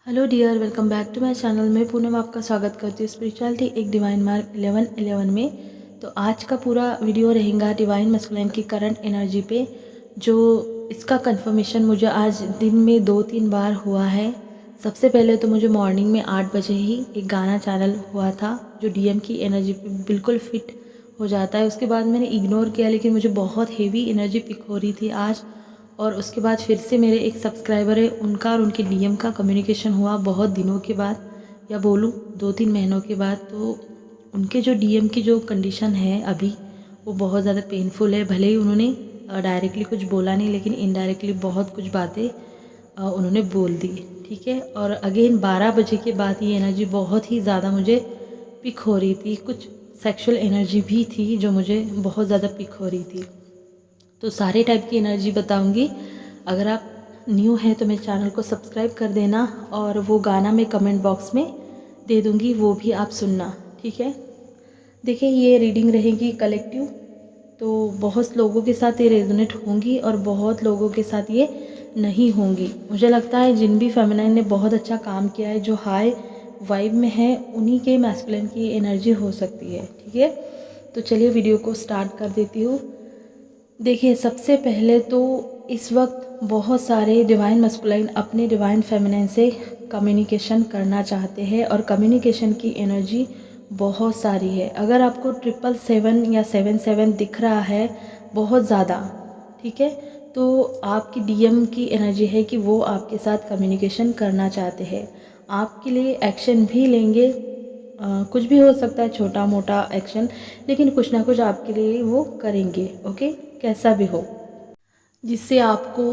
Hello dear, welcome back to my channel. मैं पूनम आपका स्वागत करती हूँ स्पिरिचुअलिटी एक डिवाइन मार्क 1111 में। तो आज का पूरा वीडियो रहेगा डिवाइन मस्कुलिन की करंट एनर्जी पे। जो इसका कंफर्मेशन मुझे आज दिन में 2-3 बार हुआ है। सबसे पहले तो मुझे मॉर्निंग में 8 बजे ही एक गाना चैनल हुआ था जो डीएम की एनर्जी पे बिल्कुल फिट हो जाता है। उसके बाद मैंने इग्नोर किया, लेकिन मुझे बहुत हेवी एनर्जी पिक हो रही थी आज। और उसके बाद फिर से मेरे एक सब्सक्राइबर है, उनका और उनके डीएम का कम्युनिकेशन हुआ बहुत दिनों के बाद, या बोलूँ 2-3 महीनों के बाद। तो उनके जो डीएम की जो कंडीशन है अभी, वो बहुत ज़्यादा पेनफुल है। भले ही उन्होंने डायरेक्टली कुछ बोला नहीं, लेकिन इनडायरेक्टली बहुत कुछ बातें उन्होंने बोल दी। ठीक है। और अगेन 12 बजे के बाद ये एनर्जी बहुत ही ज़्यादा मुझे पिक हो रही थी। कुछ सेक्सुअल एनर्जी भी थी जो मुझे बहुत ज़्यादा पिक हो रही थी। तो सारे टाइप की एनर्जी बताऊंगी। अगर आप न्यू हैं तो मेरे चैनल को सब्सक्राइब कर देना, और वो गाना मैं कमेंट बॉक्स में दे दूंगी, वो भी आप सुनना। ठीक है। देखिए, ये रीडिंग रहेगी कलेक्टिव, तो बहुत लोगों के साथ ये रेजोनेट होंगी और बहुत लोगों के साथ ये नहीं होंगी। मुझे लगता है जिन भी फेमिनाइन ने बहुत अच्छा काम किया है, जो हाई वाइब में है, उन्हीं के मैस्कुलिन की एनर्जी हो सकती है। ठीक है। तो चलिए वीडियो को स्टार्ट कर देती हूँ। देखिए, सबसे पहले तो इस वक्त बहुत सारे डिवाइन मस्कुलाइन अपने डिवाइन फेमिनिन से कम्युनिकेशन करना चाहते हैं, और कम्युनिकेशन की एनर्जी बहुत सारी है। अगर आपको 777 या 77 दिख रहा है बहुत ज़्यादा, ठीक है, तो आपकी डीएम की एनर्जी है कि वो आपके साथ कम्युनिकेशन करना चाहते हैं, आपके लिए एक्शन भी लेंगे। कुछ भी हो सकता है, छोटा मोटा एक्शन, लेकिन कुछ ना कुछ आपके लिए वो करेंगे। ओके, कैसा भी हो, जिससे आपको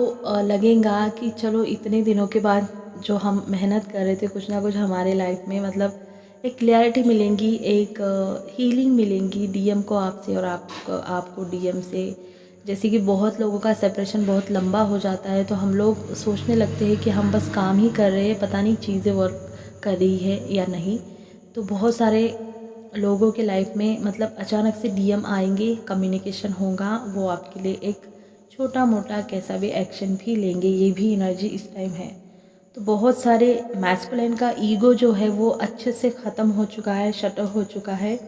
लगेगा कि चलो इतने दिनों के बाद जो हम मेहनत कर रहे थे, कुछ ना कुछ हमारे लाइफ में मतलब एक क्लैरिटी मिलेंगी, एक हीलिंग मिलेंगी डीएम को आपसे और आपको डीएम से। जैसे कि बहुत लोगों का सेपरेशन बहुत लंबा हो जाता है, तो हम लोग सोचने लगते हैं कि हम बस काम ही कर रहे हैं, पता नहीं चीज़ें वर्क कर रही है या नहीं। तो बहुत सारे लोगों के लाइफ में मतलब अचानक से डीएम आएंगे, कम्युनिकेशन होगा, वो आपके लिए एक छोटा मोटा कैसा भी एक्शन भी लेंगे। ये भी एनर्जी इस टाइम है। तो बहुत सारे मैस्कुलिन का ईगो जो है वो अच्छे से ख़त्म हो चुका है, शटर हो चुका है,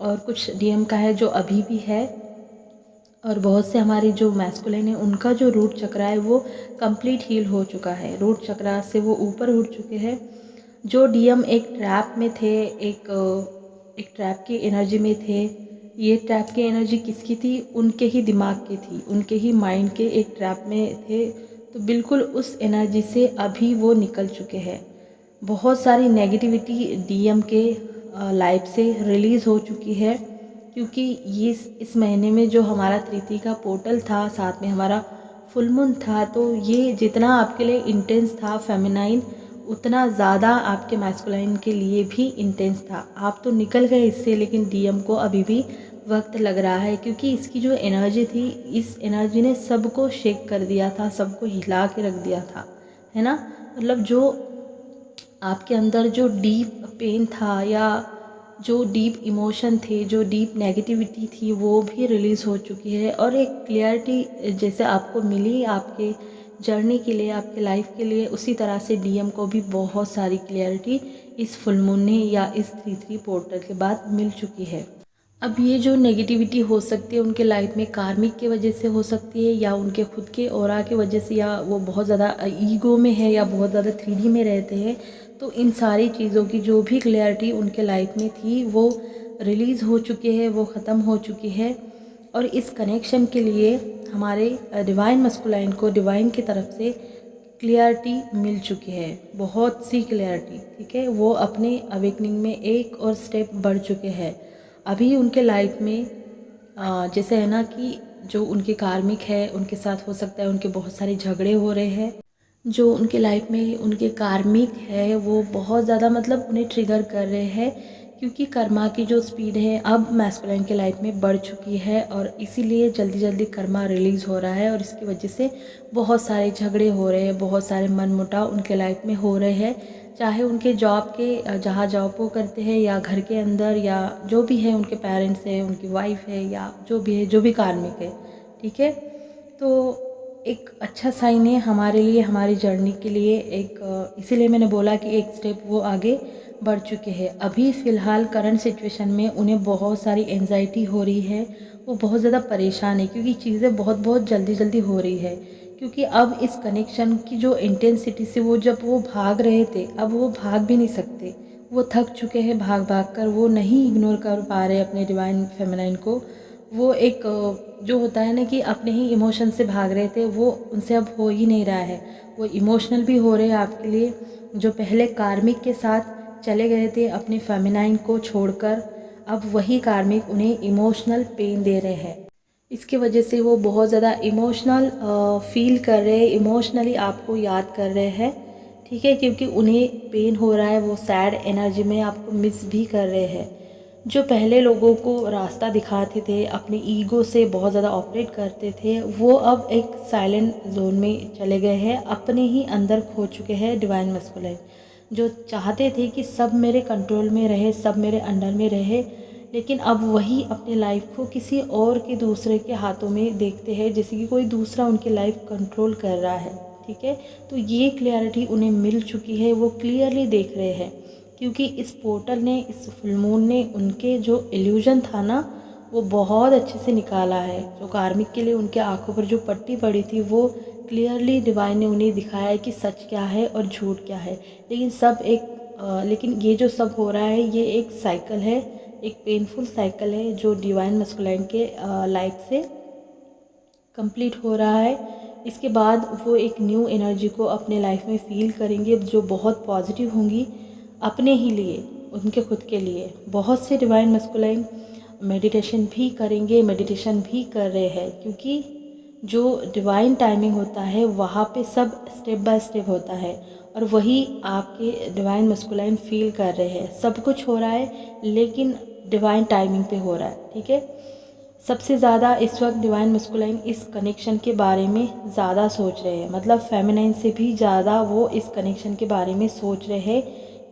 और कुछ डीएम का है जो अभी भी है। और बहुत से हमारे जो मैस्कुलिन है, उनका जो रूट चक्रा है वो कंप्लीट हील हो चुका है। रूट चक्रा से वो ऊपर उठ चुके हैं। जो डीएम एक ट्रैप में थे, एक ट्रैप की एनर्जी में थे। ये ट्रैप की एनर्जी किसकी थी? उनके ही दिमाग की थी, उनके ही माइंड के एक ट्रैप में थे। तो बिल्कुल उस एनर्जी से अभी वो निकल चुके हैं। बहुत सारी नेगेटिविटी डीएम के लाइफ से रिलीज़ हो चुकी है, क्योंकि ये इस महीने में जो हमारा तृतीय का पोर्टल था, साथ में हमारा फुल मून था, तो ये जितना आपके लिए इंटेंस था फेमिनाइन, उतना ज़्यादा आपके मैस्कुलाइन के लिए भी इंटेंस था। आप तो निकल गए इससे, लेकिन डीएम को अभी भी वक्त लग रहा है, क्योंकि इसकी जो एनर्जी थी, इस एनर्जी ने सबको शेक कर दिया था, सबको हिला के रख दिया था, है ना। मतलब जो आपके अंदर जो डीप पेन था, या जो डीप इमोशन थे, जो डीप नेगेटिविटी थी, वो भी रिलीज़ हो चुकी है। और एक क्लियरिटी जैसे आपको मिली आपके जर्नी के लिए, आपके लाइफ के लिए, उसी तरह से डीएम को भी बहुत सारी क्लियरिटी इस फुल मून ने या इस 3-3 पोर्टल के बाद मिल चुकी है। अब ये जो नेगेटिविटी हो सकती है उनके लाइफ में, कार्मिक की वजह से हो सकती है, या उनके खुद के ऑरा की वजह से, या वो बहुत ज़्यादा ईगो में है, या बहुत ज़्यादा 3D में रहते हैं। तो इन सारी चीज़ों की जो भी क्लैरिटी उनके लाइफ में थी, वो रिलीज़ हो चुकी है, वो ख़त्म हो चुकी है। और इस कनेक्शन के लिए हमारे डिवाइन मस्कुलाइन को डिवाइन की तरफ से क्लियरिटी मिल चुकी है, बहुत सी क्लियरिटी। ठीक है। वो अपने अवेकनिंग में एक और स्टेप बढ़ चुके हैं। अभी उनके लाइफ में जैसे है ना कि जो उनके कार्मिक है, उनके साथ हो सकता है उनके बहुत सारे झगड़े हो रहे हैं। जो उनके लाइफ में उनके कार्मिक है, वो बहुत ज़्यादा मतलब उन्हें ट्रिगर कर रहे हैं, क्योंकि कर्मा की जो स्पीड है अब मैस्कुलाइन के लाइफ में बढ़ चुकी है, और इसीलिए जल्दी जल्दी कर्मा रिलीज़ हो रहा है। और इसकी वजह से बहुत सारे झगड़े हो रहे हैं, बहुत सारे मनमुटाव उनके लाइफ में हो रहे हैं। चाहे उनके जॉब के जहाँ जॉब वो करते हैं, या घर के अंदर, या जो भी है, उनके पेरेंट्स है, उनकी वाइफ है, या जो भी है, जो भी कार्मिक है। ठीक है। तो एक अच्छा साइन है हमारे लिए, हमारी जर्नी के लिए। इसीलिए मैंने बोला कि एक स्टेप वो आगे बढ़ चुके हैं। अभी फ़िलहाल करंट सिचुएशन में उन्हें बहुत सारी एंजाइटी हो रही है, वो बहुत ज़्यादा परेशान है क्योंकि चीज़ें बहुत बहुत जल्दी जल्दी हो रही है। क्योंकि अब इस कनेक्शन की जो इंटेंसिटी से जब वो भाग रहे थे, अब वो भाग भी नहीं सकते। वो थक चुके हैं भाग भाग कर, वो नहीं इग्नोर कर पा रहे अपने डिवाइन फेमिनाइन को। वो एक जो होता है ना कि अपने ही इमोशन से भाग रहे थे, वो उनसे अब हो ही नहीं रहा है। वो इमोशनल भी हो रहे हैं आपके लिए। जो पहले कार्मिक के साथ चले गए थे अपने फेमिनाइन को छोड़कर, अब वही कार्मिक उन्हें इमोशनल पेन दे रहे हैं। इसकी वजह से वो बहुत ज़्यादा इमोशनल फील कर रहे हैं, इमोशनली आपको याद कर रहे हैं, ठीक है। क्योंकि उन्हें पेन हो रहा है, वो सैड एनर्जी में आपको मिस भी कर रहे हैं। जो पहले लोगों को रास्ता दिखाते थे, अपने ईगो से बहुत ज़्यादा ऑपरेट करते थे, वो अब एक साइलेंट जोन में चले गए हैं, अपने ही अंदर खो चुके हैं डिवाइन मस्कुलाइन। जो चाहते थे कि सब मेरे कंट्रोल में रहे, सब मेरे अंडर में रहे, लेकिन अब वही अपने लाइफ को किसी और के दूसरे के हाथों में देखते हैं, जैसे कि कोई दूसरा उनकी लाइफ कंट्रोल कर रहा है, ठीक है। तो ये क्लियरिटी उन्हें मिल चुकी है, वो क्लियरली देख रहे हैं। क्योंकि इस पोर्टल ने, इस फुल मून ने उनके जो इल्यूजन था ना, वो बहुत अच्छे से निकाला है। जो कार्मिक के लिए उनके आंखों पर जो पट्टी पड़ी थी, वो क्लियरली डिवाइन ने उन्हें दिखाया है कि सच क्या है और झूठ क्या है। लेकिन ये जो सब हो रहा है, ये एक साइकिल है, एक पेनफुल साइकिल है जो डिवाइन मस्कुलाइन के लाइफ से कंप्लीट हो रहा है। इसके बाद वो एक न्यू एनर्जी को अपने लाइफ में फील करेंगे, जो बहुत पॉजिटिव होंगी अपने ही लिए, उनके खुद के लिए। बहुत से डिवाइन मस्कुलाइन मेडिटेशन भी करेंगे, मेडिटेशन भी कर रहे हैं, क्योंकि जो डिवाइन टाइमिंग होता है वहाँ पे सब स्टेप बाय स्टेप होता है, और वही आपके डिवाइन मस्कुलाइन फील कर रहे हैं। सब कुछ हो रहा है लेकिन डिवाइन टाइमिंग पे हो रहा है, ठीक है। सबसे ज़्यादा इस वक्त डिवाइन मस्कुलाइन इस कनेक्शन के बारे में ज़्यादा सोच रहे हैं, मतलब फेमिनाइन से भी ज़्यादा वो इस कनेक्शन के बारे में सोच रहे हैं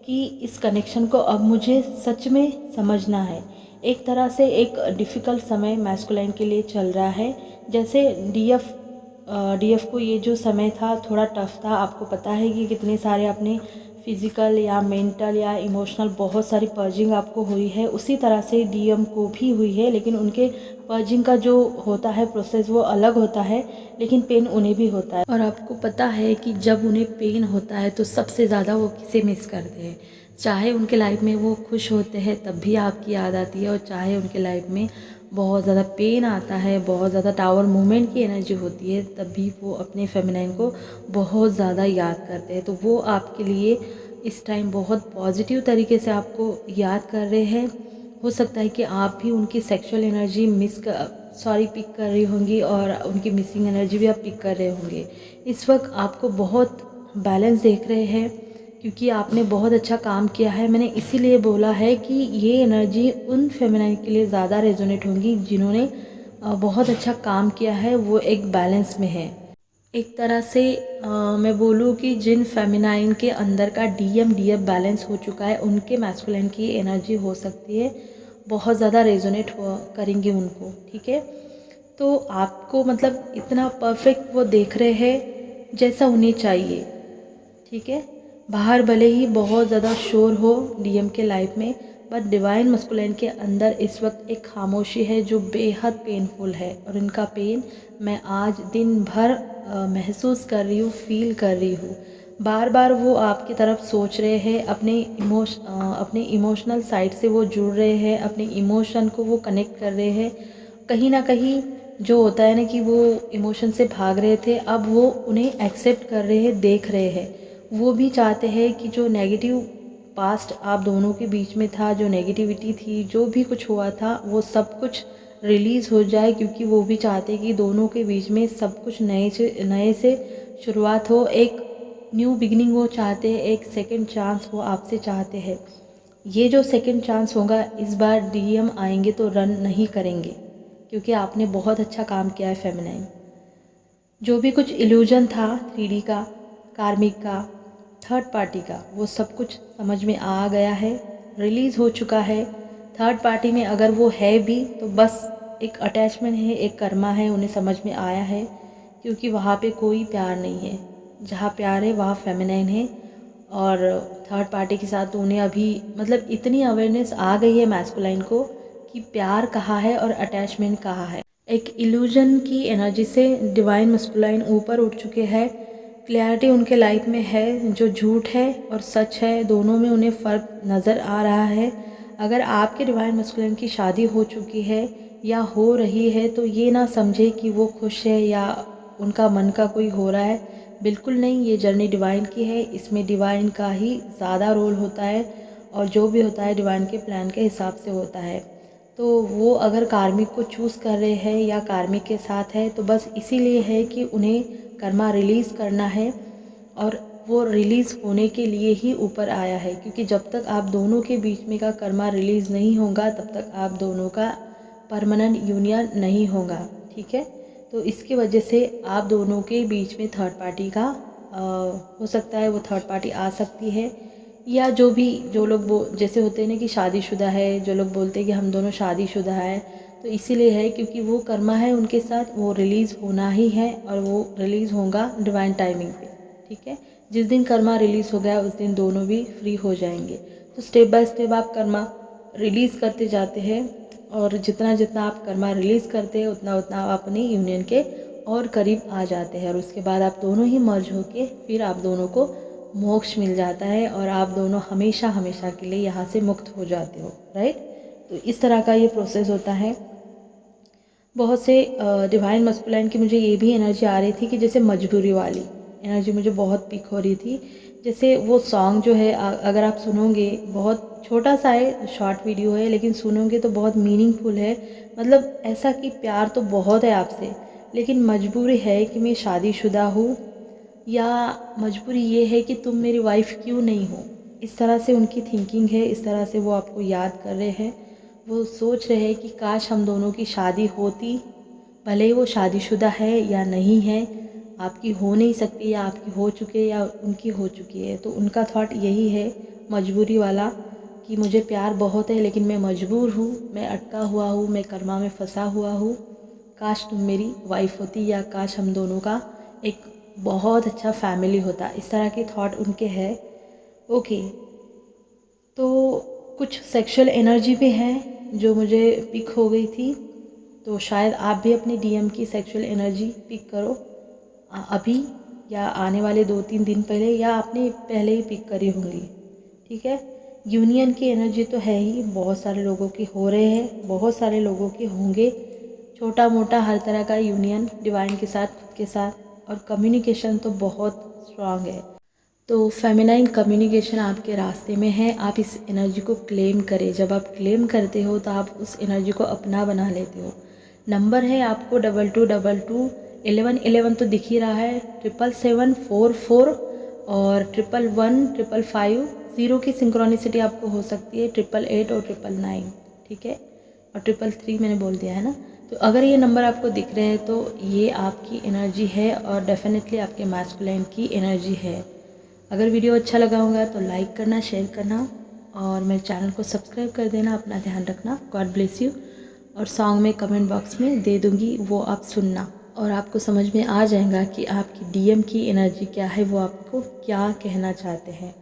कि इस कनेक्शन को अब मुझे सच में समझना है। एक तरह से एक डिफ़िकल्ट समय मैस्कुलाइन के लिए चल रहा है। जैसे डीएफ को ये जो समय था थोड़ा टफ था। आपको पता है कि कितने सारे अपने फिज़िकल या मेंटल या इमोशनल बहुत सारी पर्जिंग आपको हुई है, उसी तरह से डीएम को भी हुई है। लेकिन उनके पर्जिंग का जो होता है प्रोसेस वो अलग होता है, लेकिन पेन उन्हें भी होता है। और आपको पता है कि जब उन्हें पेन होता है तो सबसे ज़्यादा वो किसे मिस करते हैं। चाहे उनके लाइफ में वो खुश होते हैं तब भी आपकी याद आती है, और चाहे उनके लाइफ में बहुत ज़्यादा पेन आता है, बहुत ज़्यादा टावर मूवमेंट की एनर्जी होती है, तब भी वो अपने फेमिनाइन को बहुत ज़्यादा याद करते हैं। तो वो आपके लिए इस टाइम बहुत पॉजिटिव तरीके से आपको याद कर रहे हैं। हो सकता है कि आप भी उनकी सेक्सुअल एनर्जी पिक कर रही होंगी, और उनकी मिसिंग एनर्जी भी आप पिक कर रहे होंगे। इस वक्त आपको बहुत बैलेंस देख रहे हैं, क्योंकि आपने बहुत अच्छा काम किया है। मैंने इसीलिए बोला है कि ये एनर्जी उन फेमिनाइन के लिए ज़्यादा रेजोनेट होंगी जिन्होंने बहुत अच्छा काम किया है, वो एक बैलेंस में है। एक तरह से मैं बोलूँ कि जिन फेमिनाइन के अंदर का डीएम डीएफ बैलेंस हो चुका है, उनके मैस्कुलाइन की एनर्जी हो सकती है बहुत ज़्यादा रेजोनेट करेंगे उनको, ठीक है। तो आपको मतलब इतना परफेक्ट वो देख रहे हैं जैसा उन्हें चाहिए, ठीक है। बाहर भले ही बहुत ज़्यादा शोर हो डीएम के लाइफ में, बट डिवाइन मस्कुलाइन के अंदर इस वक्त एक खामोशी है जो बेहद पेनफुल है, और इनका पेन मैं आज दिन भर महसूस कर रही हूँ, फील कर रही हूँ। बार बार वो आपकी तरफ सोच रहे हैं, अपने इमोशनल साइड से वो जुड़ रहे हैं, अपने इमोशन को वो कनेक्ट कर रहे हैं। कहीं ना कहीं जो होता है ना कि वो इमोशन से भाग रहे थे, अब वो उन्हें एक्सेप्ट कर रहे हैं, देख रहे हैं। वो भी चाहते हैं कि जो नेगेटिव पास्ट आप दोनों के बीच में था, जो नेगेटिविटी थी, जो भी कुछ हुआ था, वो सब कुछ रिलीज़ हो जाए, क्योंकि वो भी चाहते हैं कि दोनों के बीच में सब कुछ नए से शुरुआत हो, एक न्यू बिगिनिंग वो चाहते हैं, एक सेकंड चांस वो आपसे चाहते हैं। ये जो सेकंड चांस होगा, इस बार डीएम आएंगे तो रन नहीं करेंगे, क्योंकि आपने बहुत अच्छा काम किया है फेमिनाइन। जो भी कुछ इल्यूजन था 3D का, कार्मिक का, थर्ड पार्टी का, वो सब कुछ समझ में आ गया है, रिलीज़ हो चुका है। थर्ड पार्टी में अगर वो है भी तो बस एक अटैचमेंट है, एक कर्मा है, उन्हें समझ में आया है। क्योंकि वहाँ पे कोई प्यार नहीं है। जहाँ प्यार है वहाँ फेमिनाइन है। और थर्ड पार्टी के साथ तो उन्हें अभी मतलब इतनी अवेयरनेस आ गई है मैस्कुलाइन को कि प्यार कहाँ है और अटैचमेंट कहाँ है। एक इल्यूजन की एनर्जी से डिवाइन मैस्कुलाइन ऊपर उठ चुके हैं। क्लैरिटी उनके लाइफ में है, जो झूठ है और सच है दोनों में उन्हें फ़र्क नज़र आ रहा है। अगर आपके डिवाइन मैस्कुलाइन की शादी हो चुकी है या हो रही है तो ये ना समझे कि वो खुश है या उनका मन का कोई हो रहा है। बिल्कुल नहीं, ये जर्नी डिवाइन की है, इसमें डिवाइन का ही ज़्यादा रोल होता है और जो भी होता है डिवाइन के प्लान के हिसाब से होता है। तो वो अगर कार्मिक को चूज़ कर रहे हैं या कार्मिक के साथ है तो बस इसीलिए है कि उन्हें कर्मा रिलीज़ करना है और वो रिलीज़ होने के लिए ही ऊपर आया है। क्योंकि जब तक आप दोनों के बीच में का कर्मा रिलीज़ नहीं होगा तब तक आप दोनों का परमानेंट यूनियन नहीं होगा। ठीक है, तो इसकी वजह से आप दोनों के बीच में थर्ड पार्टी का हो सकता है, वो थर्ड पार्टी आ सकती है। या जो लोग जैसे होते हैं ना कि शादीशुदा है, जो लोग बोलते हैं कि हम दोनों शादीशुदा है, तो इसीलिए है क्योंकि वो कर्मा है उनके साथ, वो रिलीज़ होना ही है और वो रिलीज़ होगा डिवाइन टाइमिंग पे। ठीक है, जिस दिन कर्मा रिलीज़ हो गया उस दिन दोनों भी फ्री हो जाएंगे। तो स्टेप बाय स्टेप आप कर्मा रिलीज़ करते जाते हैं और जितना जितना आप कर्मा रिलीज़ करते हैं उतना उतना आप अपनी यूनियन के और करीब आ जाते हैं। और उसके बाद आप दोनों ही मर्ज होके फिर आप दोनों को मोक्ष मिल जाता है और आप दोनों हमेशा हमेशा के लिए यहाँ से मुक्त हो जाते हो। राइट, तो इस तरह का ये प्रोसेस होता है। बहुत से डिवाइन मैस्कुलाइन की मुझे ये भी एनर्जी आ रही थी कि जैसे मजबूरी वाली एनर्जी मुझे बहुत पिक हो रही थी। जैसे वो सॉन्ग जो है अगर आप सुनोगे, बहुत छोटा सा है, शॉर्ट वीडियो है, लेकिन सुनोगे तो बहुत मीनिंगफुल है। मतलब ऐसा कि प्यार तो बहुत है आपसे लेकिन मजबूरी है कि मैं शादीशुदा हूँ, या मजबूरी ये है कि तुम मेरी वाइफ क्यों नहीं हो। इस तरह से उनकी थिंकिंग है, इस तरह से वो आपको याद कर रहे हैं। वो सोच रहे हैं कि काश हम दोनों की शादी होती, भले ही वो शादीशुदा है या नहीं है, आपकी हो नहीं सकती या आपकी हो चुकी है या उनकी हो चुकी है। तो उनका थॉट यही है मजबूरी वाला कि मुझे प्यार बहुत है लेकिन मैं मजबूर हूँ, मैं अटका हुआ हूँ, मैं कर्मा में फंसा हुआ हूँ। काश तुम मेरी वाइफ होती या काश हम दोनों का एक बहुत अच्छा फैमिली होता। इस तरह के थॉट उनके हैं। ओके, तो कुछ सेक्सुअल एनर्जी भी है जो मुझे पिक हो गई थी। तो शायद आप भी अपनी डीएम की सेक्सुअल एनर्जी पिक करो अभी या आने वाले 2-3 दिन पहले, या आपने पहले ही पिक करी होंगी। ठीक है, यूनियन की एनर्जी तो है ही, बहुत सारे लोगों के हो रहे हैं, बहुत सारे लोगों के होंगे। छोटा मोटा हर तरह का यूनियन डिवाइन के साथ, खुद के साथ, और कम्युनिकेशन तो बहुत स्ट्रांग है। तो फेमिनाइन कम्युनिकेशन आपके रास्ते में है। आप इस एनर्जी को क्लेम करें। जब आप क्लेम करते हो तो आप उस एनर्जी को अपना बना लेते हो। नंबर है आपको 2222 1111 तो दिख ही रहा है, 77744 और 11155 0 की सिंक्रोनिसिटी आपको हो सकती है, 888 और 999। ठीक है, और 333 मैंने बोल दिया है ना। तो अगर ये नंबर आपको दिख रहे हैं तो ये आपकी एनर्जी है और डेफिनेटली आपके मैस्कुलाइन की एनर्जी है। अगर वीडियो अच्छा लगा होगा तो लाइक करना, शेयर करना और मेरे चैनल को सब्सक्राइब कर देना। अपना ध्यान रखना। God bless you. और सॉन्ग में कमेंट बॉक्स में दे दूँगी, वो आप सुनना और आपको समझ में आ जाएगा कि आपकी डीएम की एनर्जी क्या है, वो आपको क्या कहना चाहते हैं।